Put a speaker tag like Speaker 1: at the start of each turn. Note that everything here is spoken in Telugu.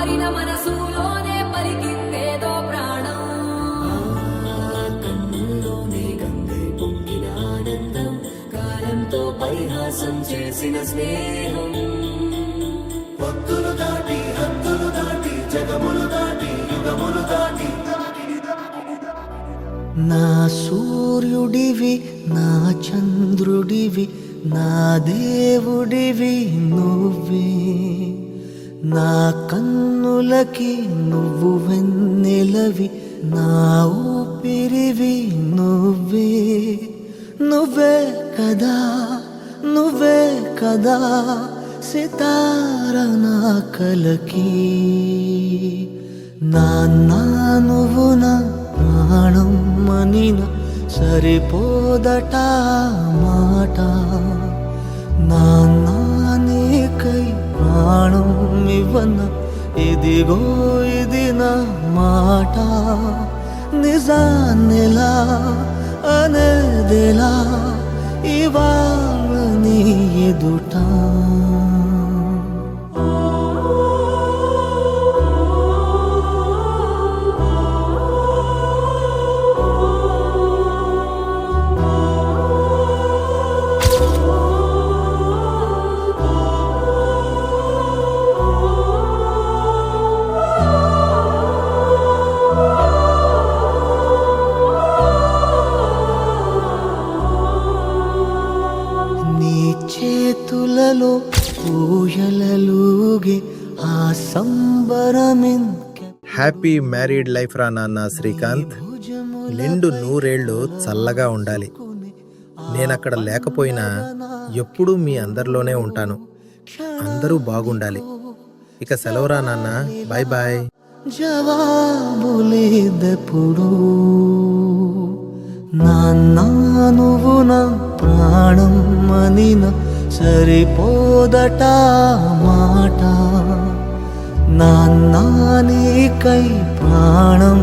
Speaker 1: మారిన మనసులోనే పలికిందేదో ప్రాణం.
Speaker 2: కన్నుల్లోనే గంగే పొంగిన ఆనందం, కాలంతో పరిహాసం చేసిన స్నేహం. భక్తులు దాటి హద్దులు దాటి జగములు దాటి యుగములు దాటి
Speaker 3: నా సూర్యుడివి నా చంద్రుడివి నా దేవుడివి నువ్వే, నా కన్నులకి నువ్వు వెన్నెలవి, నా ఊపిరివి నువ్వే. నువ్వే కదా నువ్వే కదా సితార నా కలకి, నాన్న నువ్వు నా ప్రాణం మనిన సరిపోదట మాట. నాన్న నీకై ప్రాణం ఇవ్వన ఇదిగో ఇది నా మాట. నిజాన్నెలా అనేదిలా ఇవాళ నీ ఎదుట. చేతులలో ఊయలలుగే ఆ సంబరమింకె.
Speaker 4: హ్యాపీ మ్యారీడ్ లైఫ్ రా నాన్న శ్రీకాంత్. నిండు నూరేళ్లు చల్లగా ఉండాలి. నేనక్కడ లేకపోయినా ఎప్పుడూ మీ అందరిలోనే ఉంటాను. అందరూ బాగుండాలి. ఇక సెలవురా నాన్న, బాయ్ బాయ్.
Speaker 3: జవాబు లేదెప్పుడు, నాన్న నువ్వు నా ప్రాణం మనిన సరిపోదట మాట. నాన్న నీకై ప్రాణం